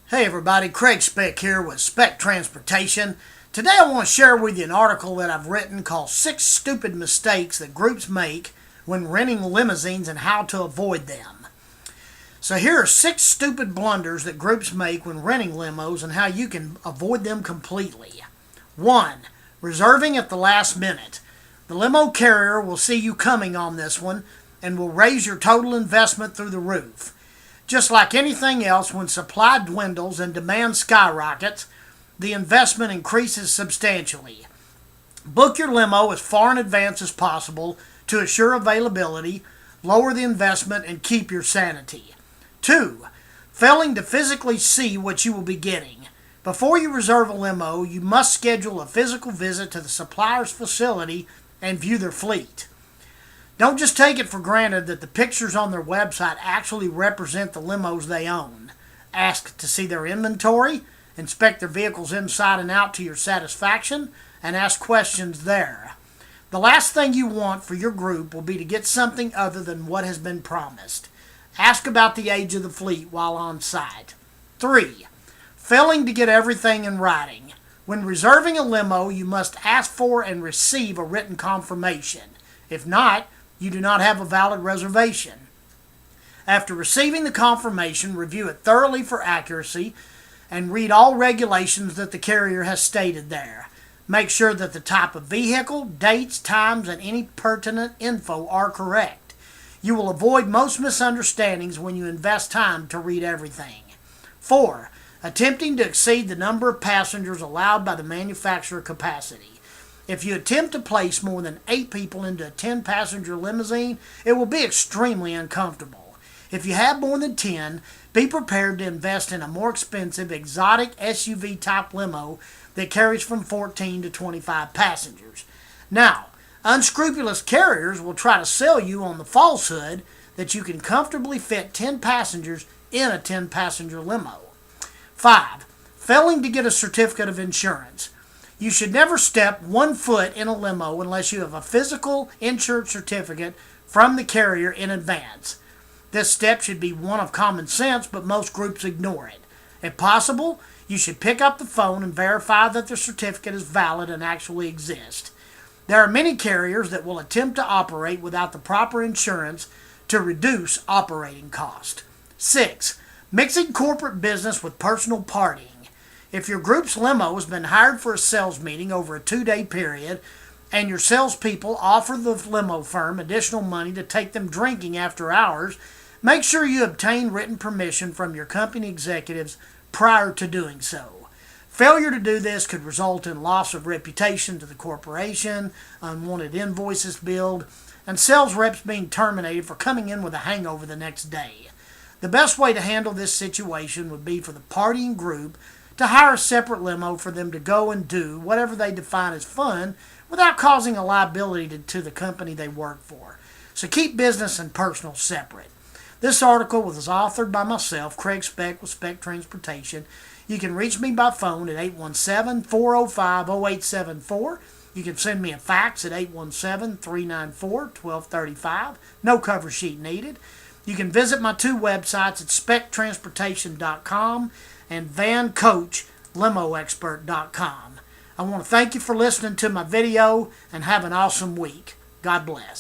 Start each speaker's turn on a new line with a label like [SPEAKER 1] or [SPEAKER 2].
[SPEAKER 1] Hey everybody, Craig Speck here with Speck Transportation. Today I want to share with you an article that I've written called 6 Stupid Mistakes That Groups Make When Renting Limousines and How to Avoid Them. So here are 6 stupid blunders that groups make when renting limos and how you can avoid them completely. 1. Reserving at the last minute. The limo carrier will see you coming on this one and will raise your total investment through the roof. Just like anything else, when supply dwindles and demand skyrockets, the investment increases substantially. Book your limo as far in advance as possible to assure availability, lower the investment, and keep your sanity. 2. Failing to physically see what you will be getting. Before you reserve a limo, you must schedule a physical visit to the supplier's facility and view their fleet. Don't just take it for granted that the pictures on their website actually represent the limos they own. Ask to see their inventory, inspect their vehicles inside and out to your satisfaction, and ask questions there. The last thing you want for your group will be to get something other than what has been promised. Ask about the age of the fleet while on site. 3. Failing to get everything in writing. When reserving a limo, you must ask for and receive a written confirmation. If not, you do not have a valid reservation. After receiving the confirmation, review it thoroughly for accuracy and read all regulations that the carrier has stated there. Make sure that the type of vehicle, dates, times, and any pertinent info are correct. You will avoid most misunderstandings when you invest time to read everything. 4. Attempting to exceed the number of passengers allowed by the manufacturer capacity. If you attempt to place more than 8 people into a 10-passenger limousine, it will be extremely uncomfortable. If you have more than 10, be prepared to invest in a more expensive exotic SUV-type limo that carries from 14 to 25 passengers. Now, unscrupulous carriers will try to sell you on the falsehood that you can comfortably fit 10 passengers in a 10-passenger limo. 5. Failing to get a certificate of insurance. You should never step 1 foot in a limo unless you have a physical insurance certificate from the carrier in advance. This step should be one of common sense, but most groups ignore it. If possible, you should pick up the phone and verify that the certificate is valid and actually exists. There are many carriers that will attempt to operate without the proper insurance to reduce operating cost. 6. Mixing corporate business with personal partying. If your group's limo has been hired for a sales meeting over a 2-day period and your salespeople offer the limo firm additional money to take them drinking after hours, make sure you obtain written permission from your company executives prior to doing so. Failure to do this could result in loss of reputation to the corporation, unwanted invoices billed, and sales reps being terminated for coming in with a hangover the next day. The best way to handle this situation would be for the partying group to hire a separate limo for them to go and do whatever they define as fun without causing a liability to the company they work for. So keep business and personal separate. This article was authored by myself, Craig Speck with Speck Transportation. You can reach me by phone at 817-405-0874. You can send me a fax at 817-394-1235. No cover sheet needed. You can visit my 2 websites at spectransportation.com and vancoachlimoexpert.com. I want to thank you for listening to my video and have an awesome week. God bless.